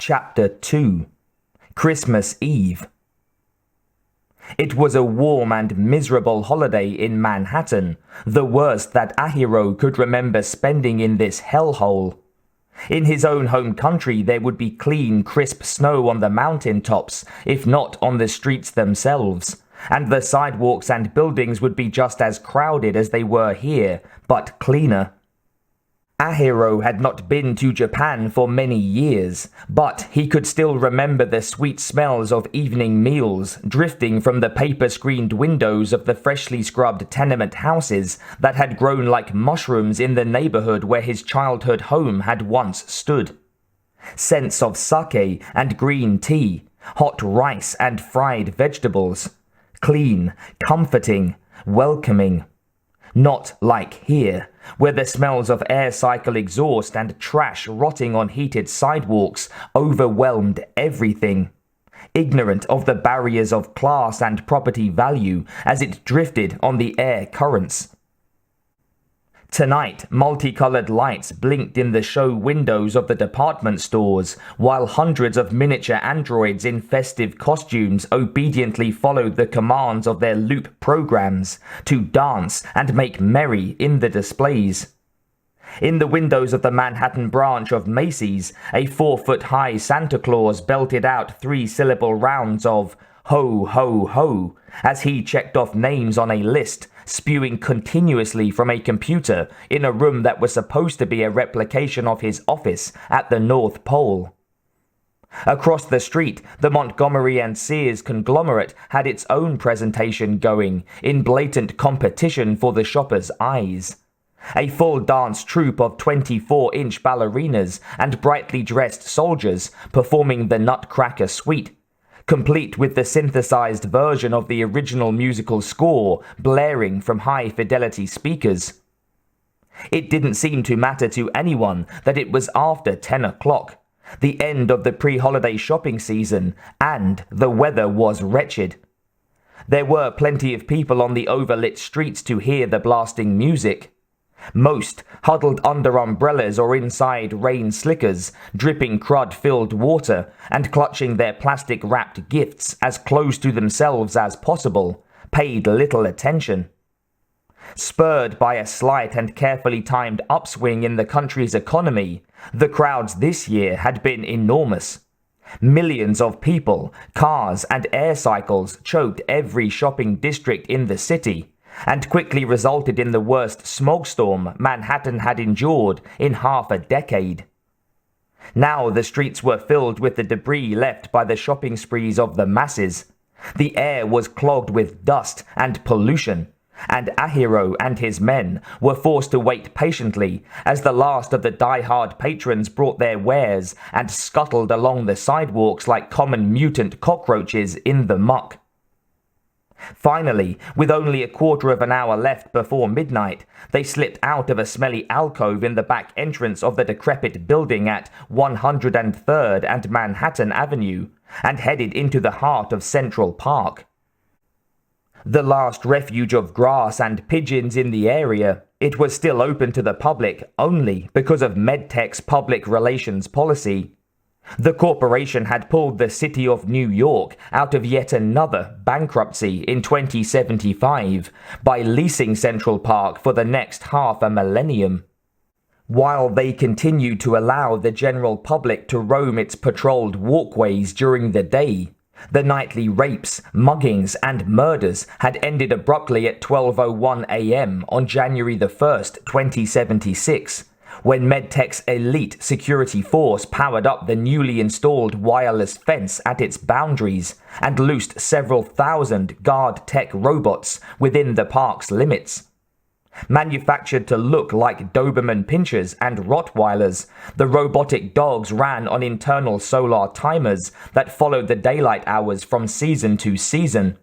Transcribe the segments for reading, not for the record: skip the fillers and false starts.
Chapter 2. Christmas Eve. It was a warm and miserable holiday in Manhattan, the worst that Ahiro could remember spending in this hellhole. In his own home country there would be clean, crisp snow on the mountain tops, if not on the streets themselves, and the sidewalks and buildings would be just as crowded as they were here, but cleaner. Ahiro had not been to Japan for many years, but he could still remember the sweet smells of evening meals drifting from the paper-screened windows of the freshly scrubbed tenement houses that had grown like mushrooms in the neighborhood where his childhood home had once stood. Scents of sake and green tea, hot rice and fried vegetables. Clean, comforting, welcoming. Not like here, where the smells of air cycle exhaust and trash rotting on heated sidewalks overwhelmed everything, ignorant of the barriers of class and property value as it drifted on the air currents. Tonight, multicolored lights blinked in the show windows of the department stores, while hundreds of miniature androids in festive costumes obediently followed the commands of their loop programs to dance and make merry in the displays. In the windows of the Manhattan branch of Macy's, a 4-foot-high Santa Claus belted out 3-syllable rounds of "ho, ho, ho" as he checked off names on a list, spewing continuously from a computer in a room that was supposed to be a replication of his office at the North Pole. Across the street, the Montgomery and Sears conglomerate had its own presentation going, in blatant competition for the shopper's eyes. A full dance troupe of 24-inch ballerinas and brightly dressed soldiers performing the Nutcracker Suite, complete with the synthesized version of the original musical score blaring from high-fidelity speakers. It didn't seem to matter to anyone that it was after 10 o'clock, the end of the pre-holiday shopping season, and the weather was wretched. There were plenty of people on the overlit streets to hear the blasting music. Most huddled under umbrellas or inside rain slickers, dripping crud-filled water and clutching their plastic-wrapped gifts as close to themselves as possible, paid little attention. Spurred by a slight and carefully timed upswing in the country's economy, the crowds this year had been enormous. Millions of people, cars, and air cycles choked every shopping district in the city, and quickly resulted in the worst smog storm Manhattan had endured in half a decade. Now the streets were filled with the debris left by the shopping sprees of the masses. The air was clogged with dust and pollution, and Ahiro and his men were forced to wait patiently as the last of the die-hard patrons brought their wares and scuttled along the sidewalks like common mutant cockroaches in the muck. Finally, with only a quarter of an hour left before midnight, they slipped out of a smelly alcove in the back entrance of the decrepit building at 103rd and Manhattan Avenue and headed into the heart of Central Park. The last refuge of grass and pigeons in the area, it was still open to the public only because of MedTech's public relations policy. The corporation had pulled the city of New York out of yet another bankruptcy in 2075 by leasing Central Park for the next half a millennium. While they continued to allow the general public to roam its patrolled walkways during the day, the nightly rapes, muggings, and murders had ended abruptly at 12:01 a.m. on January 1st, 2076. When MedTech's elite security force powered up the newly installed wireless fence at its boundaries and loosed several thousand guard tech robots within the park's limits. Manufactured to look like Doberman Pinschers and Rottweilers, the robotic dogs ran on internal solar timers that followed the daylight hours from season to season.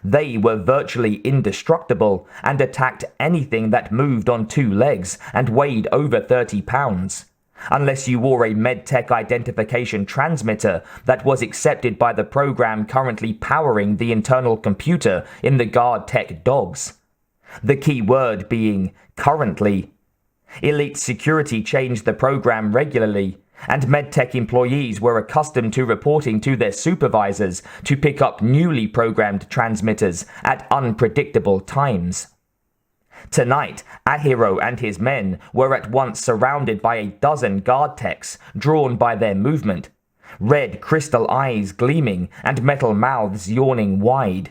They were virtually indestructible and attacked anything that moved on 2 legs and weighed over 30 pounds, unless you wore a MedTech identification transmitter that was accepted by the program currently powering the internal computer in the guard tech dogs. The key word being currently. Elite security changed the program regularly, and MedTech employees were accustomed to reporting to their supervisors to pick up newly programmed transmitters at unpredictable times. Tonight, Ahiro and his men were at once surrounded by a dozen guard techs drawn by their movement, red crystal eyes gleaming and metal mouths yawning wide,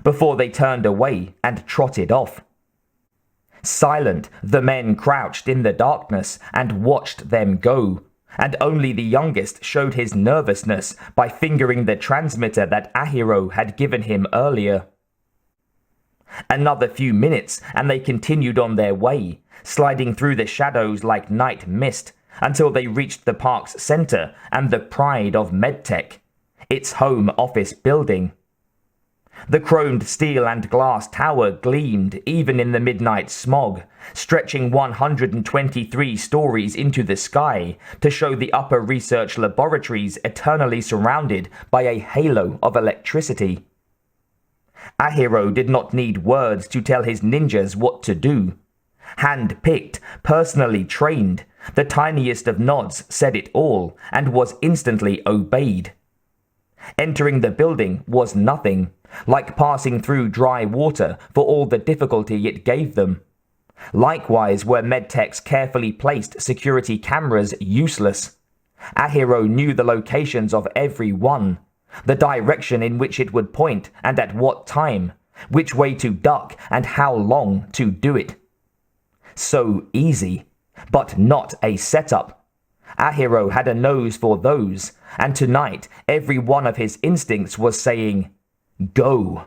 before they turned away and trotted off. Silent, the men crouched in the darkness and watched them go, and only the youngest showed his nervousness by fingering the transmitter that Ahiro had given him earlier. Another few minutes and they continued on their way, sliding through the shadows like night mist, until they reached the park's center and the pride of MedTech, its home office building. The chromed steel and glass tower gleamed even in the midnight smog, stretching 123 stories into the sky to show the upper research laboratories eternally surrounded by a halo of electricity. Ahiro did not need words to tell his ninjas what to do. Hand-picked, personally trained, the tiniest of nods said it all and was instantly obeyed. Entering the building was nothing, like passing through dry water for all the difficulty it gave them. Likewise were MedTech's carefully placed security cameras useless. Ahiro knew the locations of every one, the direction in which it would point and at what time, which way to duck and how long to do it. So easy, but not a setup. Ahiro had a nose for those, and tonight every one of his instincts was saying, "Go."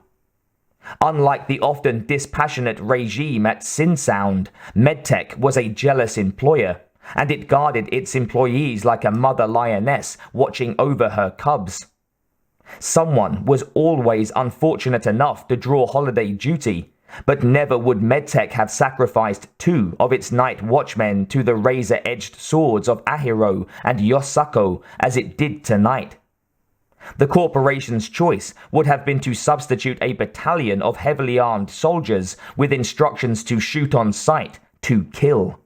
Unlike the often dispassionate regime at Synsound, MedTech was a jealous employer, and it guarded its employees like a mother lioness watching over her cubs. Someone was always unfortunate enough to draw holiday duty, but never would MedTech have sacrificed 2 of its night watchmen to the razor-edged swords of Ahiro and Yosako as it did tonight. The corporation's choice would have been to substitute a battalion of heavily armed soldiers with instructions to shoot on sight, to kill.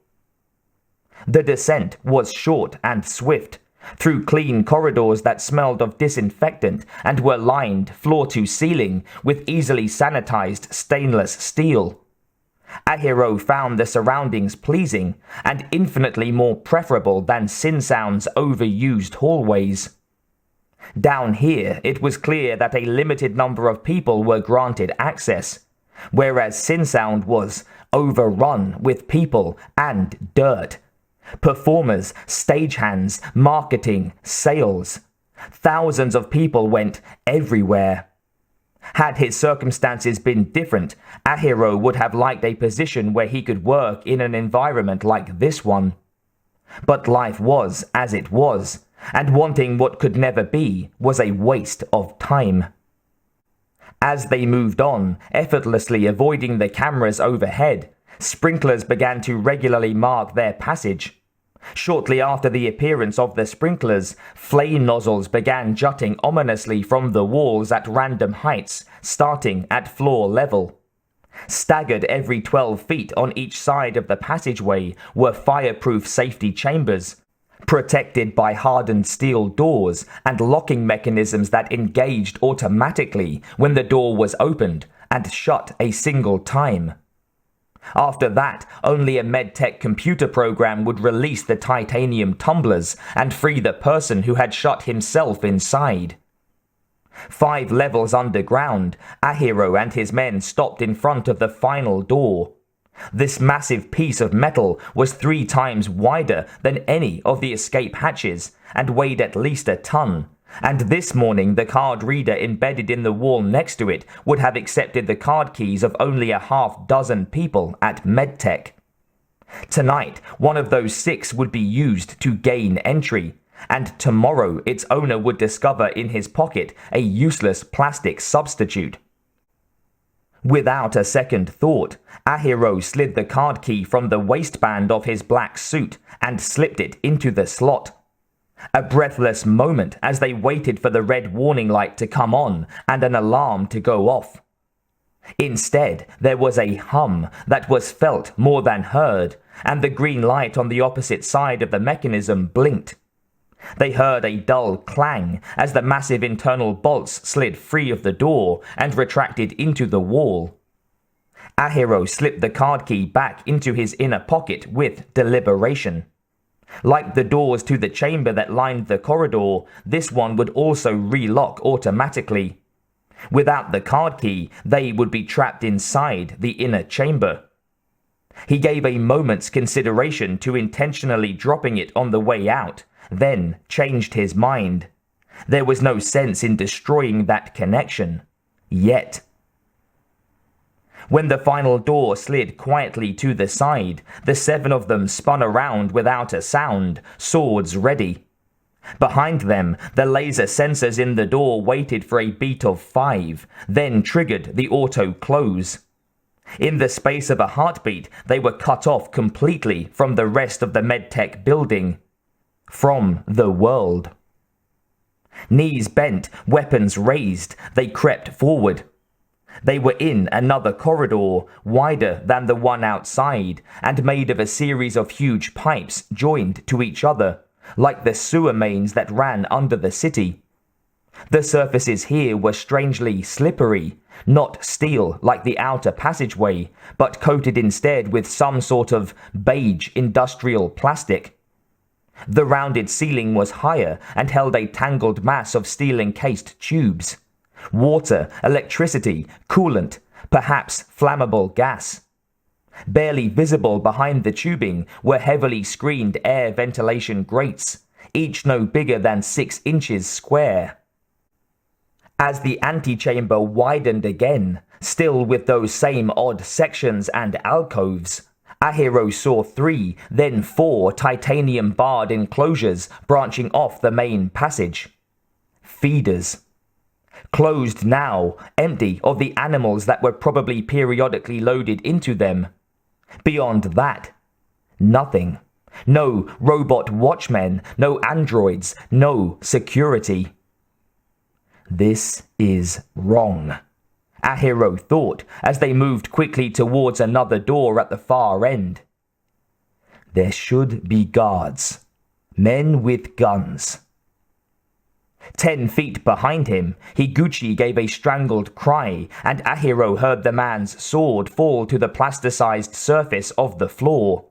The descent was short and swift, through clean corridors that smelled of disinfectant and were lined floor to ceiling with easily sanitized stainless steel. Ahiro found the surroundings pleasing and infinitely more preferable than Synsound's overused hallways. Down here, it was clear that a limited number of people were granted access, whereas Synsound was overrun with people and dirt. Performers, stagehands, marketing, sales. Thousands of people went everywhere. Had his circumstances been different, Ahiro would have liked a position where he could work in an environment like this one. But life was as it was, and wanting what could never be was a waste of time. As they moved on, effortlessly avoiding the cameras overhead, sprinklers began to regularly mark their passage. Shortly after the appearance of the sprinklers, flame nozzles began jutting ominously from the walls at random heights, starting at floor level. Staggered every 12 feet on each side of the passageway were fireproof safety chambers, protected by hardened steel doors and locking mechanisms that engaged automatically when the door was opened and shut a single time. After that, only a MedTech computer program would release the titanium tumblers and free the person who had shut himself inside. 5 levels underground, Ahiro and his men stopped in front of the final door. This massive piece of metal was 3 times wider than any of the escape hatches and weighed at least a ton. And this morning the card reader embedded in the wall next to it would have accepted the card keys of only a half dozen people at MedTech. Tonight, one of those 6 would be used to gain entry, and tomorrow its owner would discover in his pocket a useless plastic substitute. Without a second thought, Ahiro slid the card key from the waistband of his black suit and slipped it into the slot. A breathless moment as they waited for the red warning light to come on and an alarm to go off. Instead, there was a hum that was felt more than heard, and the green light on the opposite side of the mechanism blinked. They heard a dull clang as the massive internal bolts slid free of the door and retracted into the wall. Ahiro slipped the card key back into his inner pocket with deliberation. Like the doors to the chamber that lined the corridor, this one would also relock automatically. Without the card key, they would be trapped inside the inner chamber. He gave a moment's consideration to intentionally dropping it on the way out, then changed his mind. There was no sense in destroying that connection. Yet. When the final door slid quietly to the side, the 7 of them spun around without a sound, swords ready. Behind them, the laser sensors in the door waited for a beat of 5, then triggered the auto close. In the space of a heartbeat, they were cut off completely from the rest of the MedTech building. From the world. Knees bent, weapons raised, they crept forward. They were in another corridor, wider than the one outside, and made of a series of huge pipes joined to each other, like the sewer mains that ran under the city. The surfaces here were strangely slippery, not steel like the outer passageway, but coated instead with some sort of beige industrial plastic. The rounded ceiling was higher and held a tangled mass of steel-encased tubes. Water, electricity, coolant, perhaps flammable gas. Barely visible behind the tubing were heavily screened air ventilation grates, each no bigger than 6 inches square. As the antechamber widened again, still with those same odd sections and alcoves, Ahiro saw 3, then 4 titanium-barred enclosures branching off the main passage. Feeders. Closed now, empty of the animals that were probably periodically loaded into them. Beyond that, nothing. No robot watchmen, no androids, no security. This is wrong, Ahiro thought as they moved quickly towards another door at the far end. There should be guards, men with guns. 10 feet behind him, Higuchi gave a strangled cry, and Ahiro heard the man's sword fall to the plasticized surface of the floor.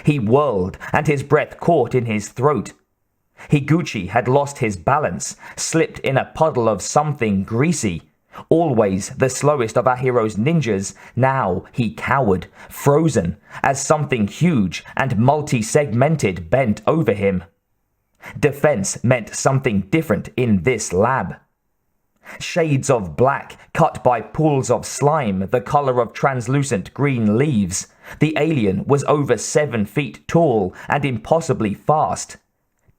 He whirled, and his breath caught in his throat. Higuchi had lost his balance, slipped in a puddle of something greasy. Always the slowest of Ahiro's ninjas, now he cowered, frozen, as something huge and multi-segmented bent over him. Defense meant something different in this lab. Shades of black cut by pools of slime the color of translucent green leaves. The alien was over 7 feet tall and impossibly fast.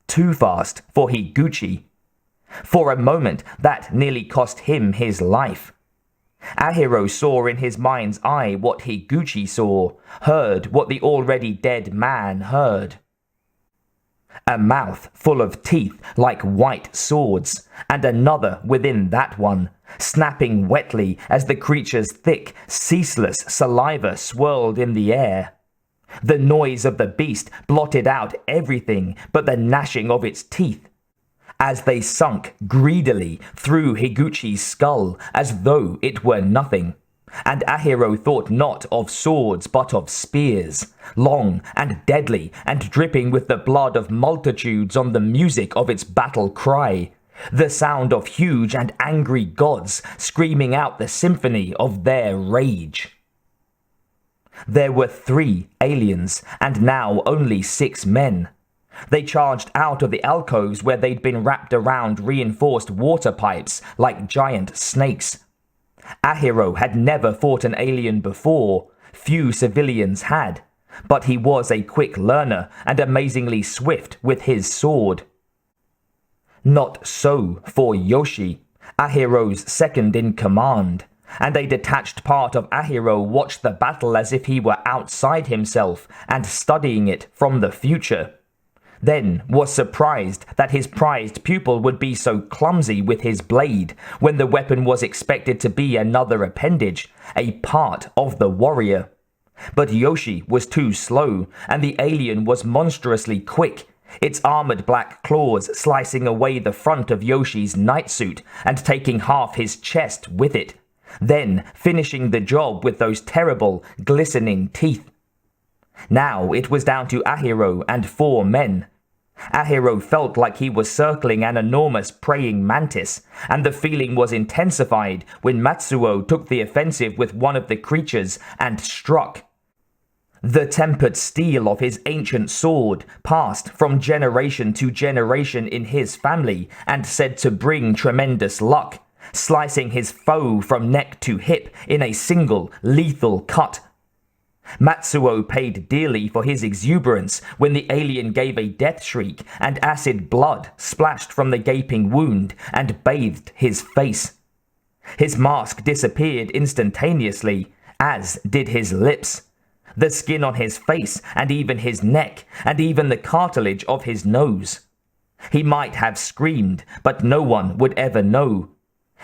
Too fast for Higuchi. For a moment, that nearly cost him his life. Ahiro saw in his mind's eye what Higuchi saw, heard what the already dead man heard. A mouth full of teeth like white swords, and another within that one, snapping wetly as the creature's thick, ceaseless saliva swirled in the air. The noise of the beast blotted out everything but the gnashing of its teeth, as they sunk greedily through Higuchi's skull as though it were nothing. And Ahiro thought not of swords but of spears, long and deadly and dripping with the blood of multitudes on the music of its battle cry, the sound of huge and angry gods screaming out the symphony of their rage. There were 3 aliens, and now only 6 men. They charged out of the alcoves where they'd been wrapped around reinforced water pipes like giant snakes. Ahiro had never fought an alien before, few civilians had, but he was a quick learner and amazingly swift with his sword. Not so for Yoshi, Ahiro's second in command, and a detached part of Ahiro watched the battle as if he were outside himself and studying it from the future. Then was surprised that his prized pupil would be so clumsy with his blade when the weapon was expected to be another appendage, a part of the warrior. But Yoshi was too slow, and the alien was monstrously quick, its armored black claws slicing away the front of Yoshi's nightsuit and taking half his chest with it, then finishing the job with those terrible, glistening teeth. Now it was down to Ahiro and 4 men. Ahiro felt like he was circling an enormous praying mantis, and the feeling was intensified when Matsuo took the offensive with one of the creatures and struck. The tempered steel of his ancient sword passed from generation to generation in his family and said to bring tremendous luck, slicing his foe from neck to hip in a single lethal cut. Matsuo paid dearly for his exuberance when the alien gave a death shriek and acid blood splashed from the gaping wound and bathed his face. His mask disappeared instantaneously, as did his lips, the skin on his face and even his neck and even the cartilage of his nose. He might have screamed, but no one would ever know.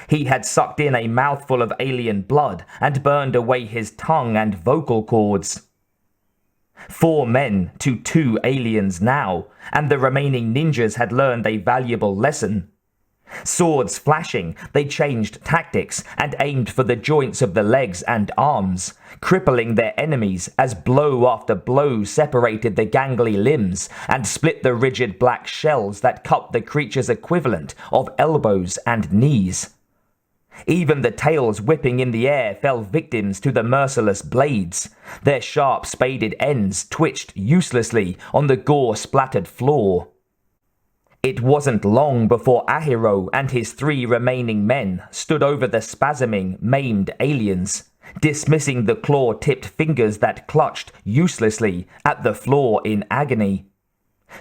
He had sucked in a mouthful of alien blood and burned away his tongue and vocal cords. 4 men to 2 aliens now, and the remaining ninjas had learned a valuable lesson. Swords flashing, they changed tactics and aimed for the joints of the legs and arms, crippling their enemies as blow after blow separated the gangly limbs and split the rigid black shells that cupped the creature's equivalent of elbows and knees. Even the tails whipping in the air fell victims to the merciless blades. Their sharp spaded ends twitched uselessly on the gore-splattered floor. It wasn't long before Ahiro and his 3 remaining men stood over the spasming, maimed aliens, dismissing the claw-tipped fingers that clutched uselessly at the floor in agony.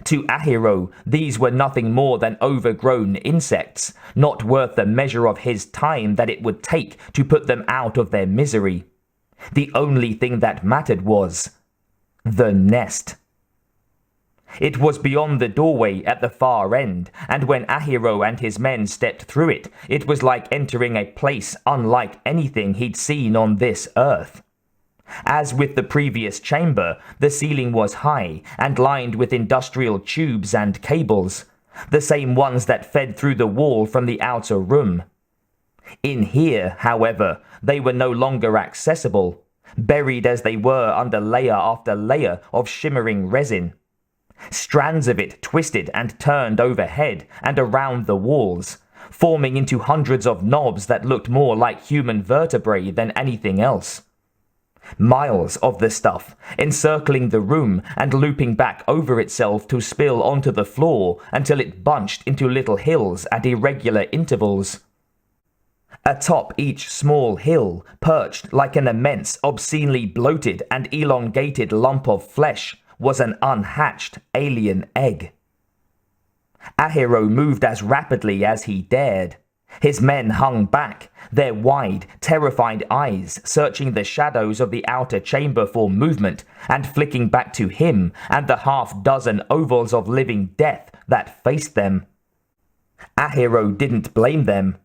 To Ahiro, these were nothing more than overgrown insects, not worth the measure of his time that it would take to put them out of their misery. The only thing that mattered was the nest. It was beyond the doorway at the far end, and when Ahiro and his men stepped through it, it was like entering a place unlike anything he'd seen on this earth. As with the previous chamber, the ceiling was high and lined with industrial tubes and cables, the same ones that fed through the wall from the outer room. In here, however, they were no longer accessible, buried as they were under layer after layer of shimmering resin. Strands of it twisted and turned overhead and around the walls, forming into hundreds of knobs that looked more like human vertebrae than anything else. Miles of the stuff, encircling the room and looping back over itself to spill onto the floor until it bunched into little hills at irregular intervals. Atop each small hill, perched like an immense, obscenely bloated and elongated lump of flesh, was an unhatched alien egg. Ahiro moved as rapidly as he dared. His men hung back, their wide, terrified eyes searching the shadows of the outer chamber for movement and flicking back to him and the half-dozen ovals of living death that faced them. Ahiro didn't blame them.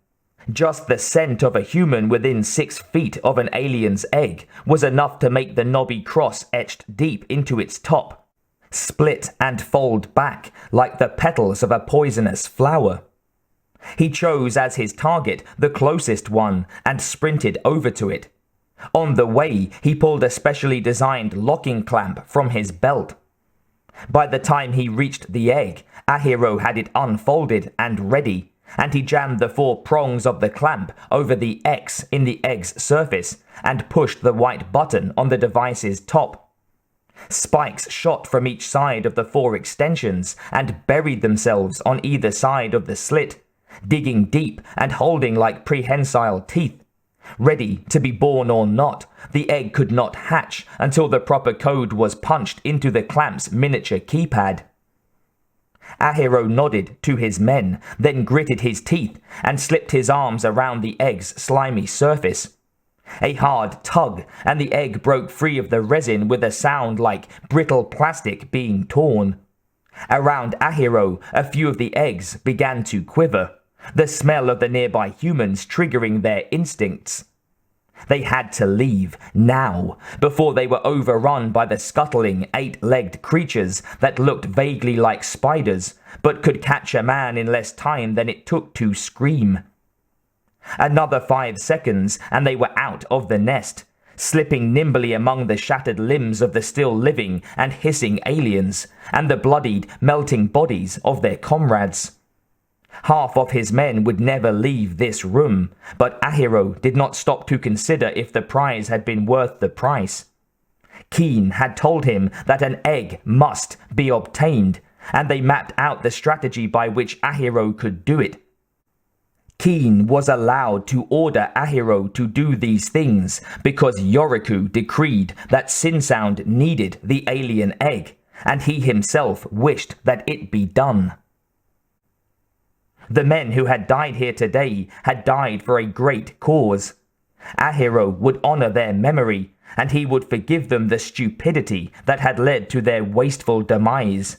Just the scent of a human within 6 feet of an alien's egg was enough to make the knobby cross etched deep into its top, split and fold back like the petals of a poisonous flower. He chose as his target the closest one and sprinted over to it. On the way, he pulled a specially designed locking clamp from his belt. By the time he reached the egg, Ahiro had it unfolded and ready, and he jammed the 4 prongs of the clamp over the X in the egg's surface and pushed the white button on the device's top. Spikes shot from each side of the 4 extensions and buried themselves on either side of the slit, digging deep and holding like prehensile teeth. Ready to be born or not, the egg could not hatch until the proper code was punched into the clamp's miniature keypad. Ahiro nodded to his men, then gritted his teeth and slipped his arms around the egg's slimy surface. A hard tug, and the egg broke free of the resin with a sound like brittle plastic being torn. Around Ahiro, a few of the eggs began to quiver, the smell of the nearby humans triggering their instincts. They had to leave, now, before they were overrun by the scuttling, 8-legged creatures that looked vaguely like spiders, but could catch a man in less time than it took to scream. Another 5 seconds, and they were out of the nest, slipping nimbly among the shattered limbs of the still living and hissing aliens, and the bloodied, melting bodies of their comrades. Half of his men would never leave this room, but Ahiro did not stop to consider if the prize had been worth the price. Keen had told him that an egg must be obtained, and they mapped out the strategy by which Ahiro could do it. Keen was allowed to order Ahiro to do these things because Yoriku decreed that Sinsound needed the alien egg, and he himself wished that it be done. The men who had died here today had died for a great cause. Ahiro would honor their memory, and he would forgive them the stupidity that had led to their wasteful demise,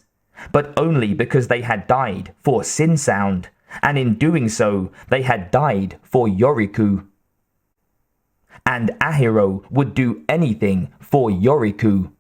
but only because they had died for Sinsound, and in doing so, they had died for Yoriku. And Ahiro would do anything for Yoriku.